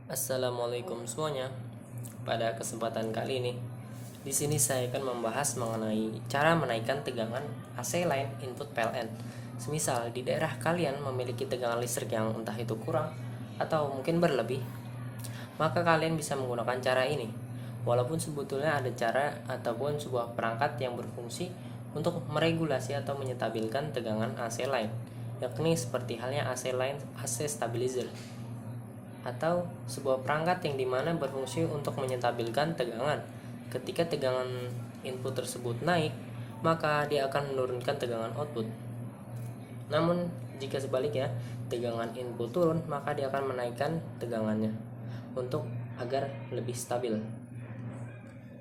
Assalamualaikum semuanya. Pada kesempatan kali ini, di sini saya akan membahas mengenai cara menaikkan tegangan AC line input PLN. Semisal di daerah kalian memiliki tegangan listrik yang entah itu kurang atau mungkin berlebih, maka kalian bisa menggunakan cara ini. Walaupun sebetulnya ada cara ataupun sebuah perangkat yang berfungsi untuk meregulasi atau menyetabilkan tegangan AC line, yakni seperti halnya AC line AC stabilizer atau sebuah perangkat yang dimana berfungsi untuk menyetabilkan tegangan. Ketika tegangan input tersebut naik, maka dia akan menurunkan tegangan output. Namun jika sebaliknya tegangan input turun, maka dia akan menaikkan tegangannya untuk agar lebih stabil.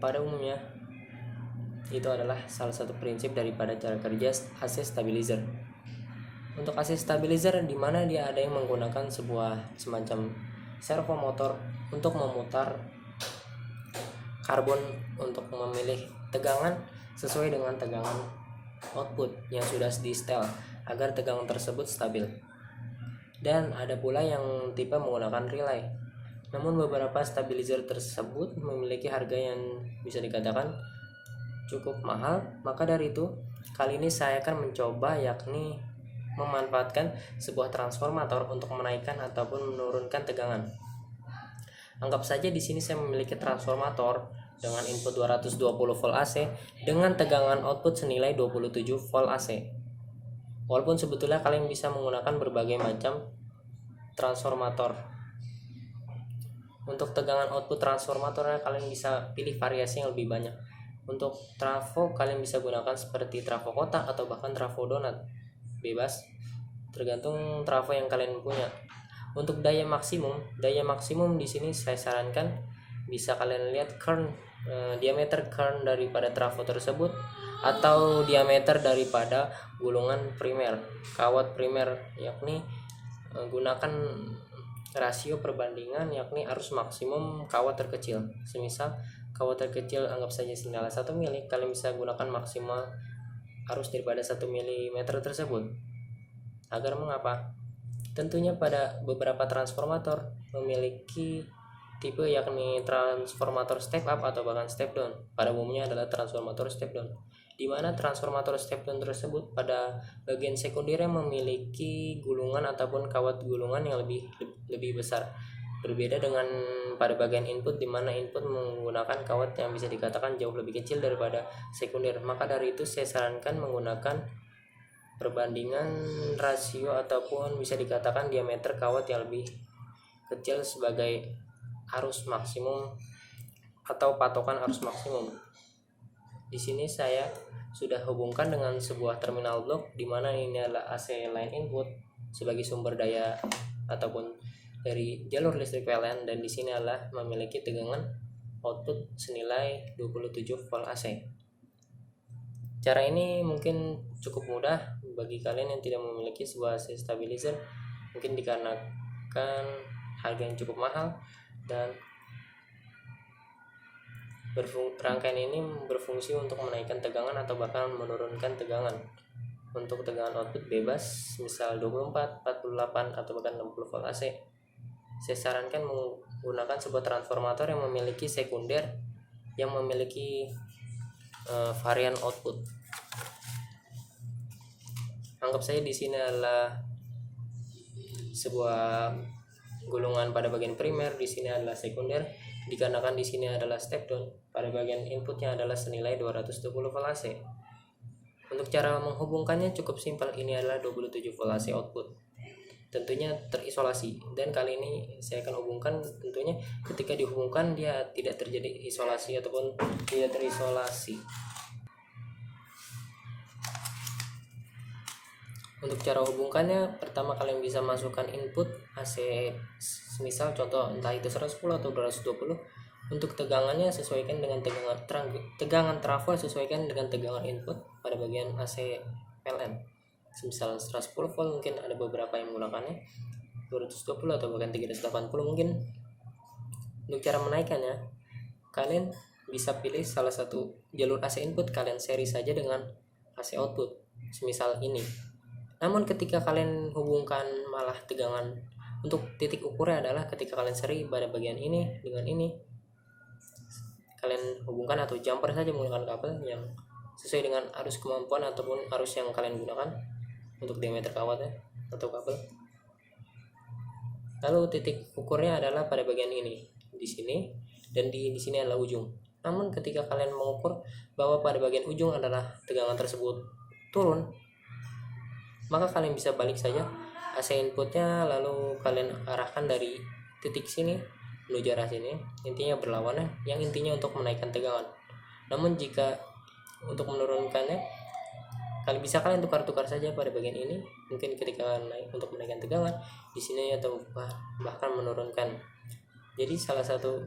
Pada umumnya itu adalah salah satu prinsip daripada cara kerja AC stabilizer. Untuk AC stabilizer di mana dia ada yang menggunakan sebuah semacam servo motor untuk memutar karbon untuk memilih tegangan sesuai dengan tegangan output yang sudah di-setel agar tegangan tersebut stabil. Dan ada pula yang tipe menggunakan relay. Namun beberapa stabilizer tersebut memiliki harga yang bisa dikatakan cukup mahal. Maka dari itu, kali ini saya akan mencoba yakni memanfaatkan sebuah transformator untuk menaikkan ataupun menurunkan tegangan. Anggap saja di sini saya memiliki transformator dengan input 220 volt AC dengan tegangan output senilai 27 volt AC. Walaupun sebetulnya kalian bisa menggunakan berbagai macam transformator. Untuk tegangan output transformatornya kalian bisa pilih variasi yang lebih banyak. Untuk trafo kalian bisa gunakan seperti trafo kotak atau bahkan trafo donat. Bebas, tergantung trafo yang kalian punya. Untuk daya maksimum di sini saya sarankan bisa kalian lihat diameter kern daripada trafo tersebut atau diameter daripada gulungan primer, kawat primer, yakni gunakan rasio perbandingan yakni arus maksimum kawat terkecil. Semisal kawat terkecil anggap saja senilai 1 mili, kalian bisa gunakan maksimal arus daripada 1 mm tersebut. Agar mengapa? Tentunya pada beberapa transformator memiliki tipe yakni transformator step up atau bahkan step down. Pada umumnya adalah transformator step down, di mana transformator step down tersebut pada bagian sekundernya memiliki gulungan ataupun kawat gulungan yang lebih besar. Berbeda dengan pada bagian input di mana input menggunakan kawat yang bisa dikatakan jauh lebih kecil daripada sekunder. Maka dari itu saya sarankan menggunakan perbandingan rasio ataupun bisa dikatakan diameter kawat yang lebih kecil sebagai arus maksimum atau patokan arus maksimum. Di sini saya sudah hubungkan dengan sebuah terminal blok di mana ini adalah AC line input sebagai sumber daya ataupun dari jalur listrik PLN, dan di sini adalah memiliki tegangan output senilai 27 volt AC. Cara ini mungkin cukup mudah bagi kalian yang tidak memiliki sebuah AC stabilizer, mungkin dikarenakan harga yang cukup mahal, dan rangkaian ini berfungsi untuk menaikkan tegangan atau bahkan menurunkan tegangan. Untuk tegangan output bebas misal 24, 48 atau bahkan 60 volt AC, saya sarankan menggunakan sebuah transformator yang memiliki sekunder yang memiliki varian output. Anggap saja di sini adalah sebuah gulungan pada bagian primer, di sini adalah sekunder. Dikarenakan di sini adalah step down, pada bagian inputnya adalah senilai 220 volt AC. Untuk cara menghubungkannya cukup simpel, ini adalah 27 volt AC output. Tentunya terisolasi, dan kali ini saya akan hubungkan. Tentunya ketika dihubungkan dia tidak terjadi isolasi ataupun tidak terisolasi. Untuk cara hubungkannya, pertama kalian bisa masukkan input AC, misal contoh entah itu 110 atau 220. Untuk tegangannya sesuaikan dengan tegangan trafo, sesuaikan dengan tegangan input pada bagian AC PLN. Misal 110 volt, mungkin ada beberapa yang menggunakannya 220 atau bahkan 380 mungkin. Untuk cara menaikkannya, kalian bisa pilih salah satu jalur AC input, kalian seri saja dengan AC output, semisal ini. Namun ketika kalian hubungkan malah tegangan Untuk titik ukurnya adalah ketika kalian seri pada bagian ini dengan ini, kalian hubungkan atau jumper saja menggunakan kabel yang sesuai dengan arus kemampuan ataupun arus yang kalian gunakan untuk diameter kawatnya atau kabel. Lalu titik ukurnya adalah pada bagian ini, di sini, dan di sini adalah ujung. Namun ketika kalian mengukur bahwa pada bagian ujung adalah tegangan tersebut turun, maka kalian bisa balik saja AC inputnya, lalu kalian arahkan dari titik sini menuju arah sini, intinya berlawanan, yang intinya untuk menaikkan tegangan. Namun jika untuk menurunkannya, kalian tukar-tukar saja pada bagian ini, mungkin ketika naik untuk menaikkan tegangan di sini atau bahkan menurunkan. Jadi salah satu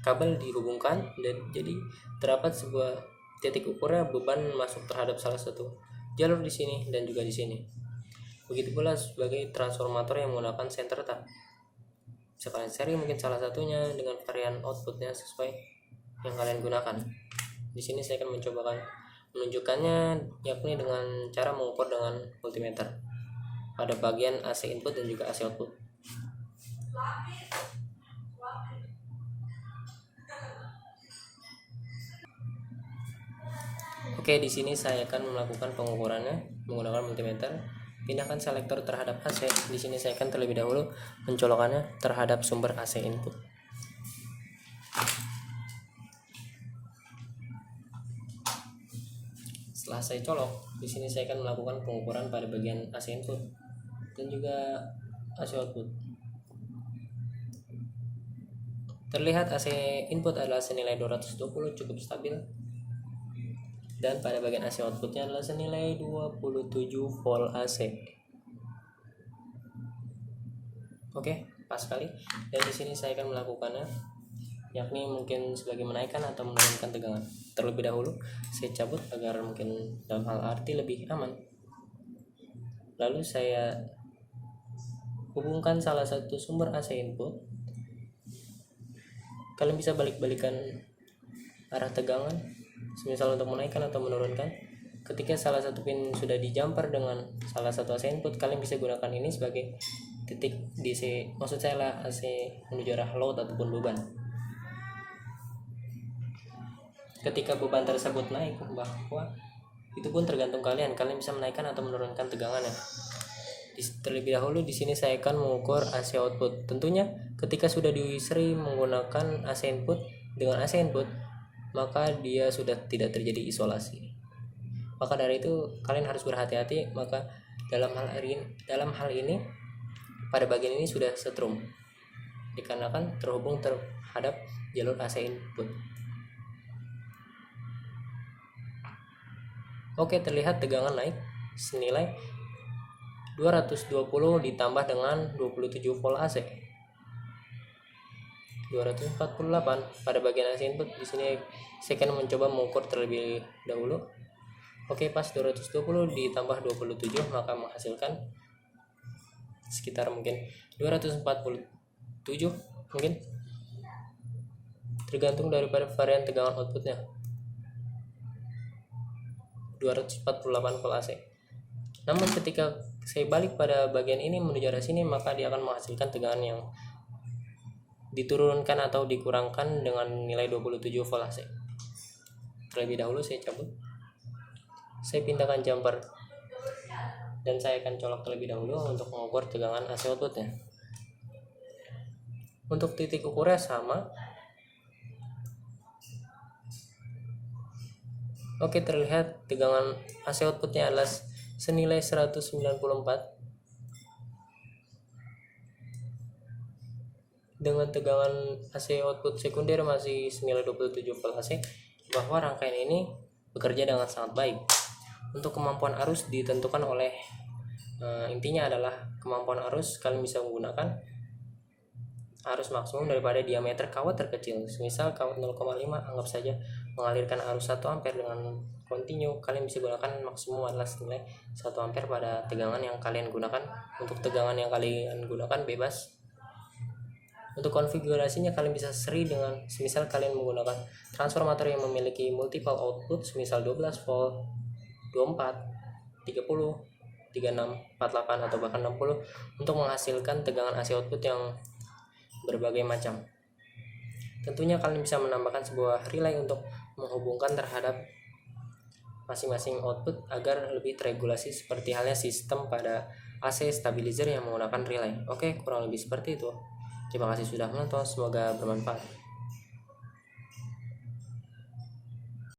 kabel dihubungkan dan jadi terdapat sebuah titik ukurnya beban masuk terhadap salah satu jalur di sini dan juga di sini. Begitu pula sebagai transformator yang menggunakan center tap. Bisa kalian seri mungkin salah satunya dengan varian outputnya sesuai yang kalian gunakan. Di sini saya akan menunjukkannya, yakni dengan cara mengukur dengan multimeter pada bagian AC input dan juga AC output. Oke, di sini saya akan melakukan pengukurannya menggunakan multimeter. Pindahkan selektor terhadap AC. Di sini saya akan terlebih dahulu mencolokannya terhadap sumber AC input. Setelah saya colok, di sini saya akan melakukan pengukuran pada bagian AC input dan juga AC output. Terlihat AC input adalah senilai 220, cukup stabil. Dan pada bagian AC outputnya adalah senilai 27 volt AC. Oke, pas sekali. Dan di sini saya akan melakukannya, yakni mungkin sebagai menaikkan atau menurunkan tegangan. Terlebih dahulu saya cabut agar mungkin dalam hal arti lebih aman. Lalu saya hubungkan salah satu sumber AC input. Kalian bisa balik-balikan arah tegangan, semisal untuk menaikkan atau menurunkan. Ketika salah satu pin sudah dijumper dengan salah satu AC input, kalian bisa gunakan ini sebagai titik DC, maksud saya lah AC menuju arah load ataupun beban. Ketika beban tersebut naik, bahwa itu pun tergantung kalian bisa menaikkan atau menurunkan tegangannya. Terlebih dahulu di sini saya akan mengukur AC output. Tentunya ketika sudah diseri menggunakan AC input dengan AC input, maka dia sudah tidak terjadi isolasi. Maka dari itu kalian harus berhati-hati. Maka dalam hal ini pada bagian ini sudah setrum dikarenakan terhubung terhadap jalur AC input. Oke, terlihat tegangan naik senilai 220 ditambah dengan 27 volt AC. 248 pada bagian AC input. Di sini saya akan mencoba mengukur terlebih dahulu. Oke, pas 220 ditambah 27 maka menghasilkan sekitar mungkin 247 mungkin, tergantung daripada varian tegangan outputnya. 248 volt AC. Namun ketika saya balik pada bagian ini menuju arah sini, maka dia akan menghasilkan tegangan yang diturunkan atau dikurangkan dengan nilai 27 volt AC. Terlebih dahulu saya cabut, saya pindahkan jumper, dan saya akan colok terlebih dahulu untuk mengukur tegangan AC outputnya. Untuk titik ukurnya sama. Oke, terlihat tegangan AC outputnya adalah senilai 194 dengan tegangan AC output sekunder masih senilai 27 volt AC, bahwa rangkaian ini bekerja dengan sangat baik. Untuk kemampuan arus ditentukan oleh intinya adalah kemampuan arus, kalian bisa menggunakan arus maksimum daripada diameter kawat terkecil. Misal kawat 0,5, anggap saja mengalirkan arus 1 ampere dengan kontinu, kalian bisa gunakan maksimum adalah senilai 1 ampere pada tegangan yang kalian gunakan. Untuk tegangan yang kalian gunakan bebas. Untuk konfigurasinya kalian bisa seri dengan semisal kalian menggunakan transformator yang memiliki multiple output, semisal 12 volt, 24, 30, 36, 48 atau bahkan 60 untuk menghasilkan tegangan AC output yang berbagai macam. Tentunya kalian bisa menambahkan sebuah relay untuk menghubungkan terhadap masing-masing output agar lebih teregulasi, seperti halnya sistem pada AC stabilizer yang menggunakan relay. Oke, kurang lebih seperti itu. Terima kasih sudah menonton, semoga bermanfaat.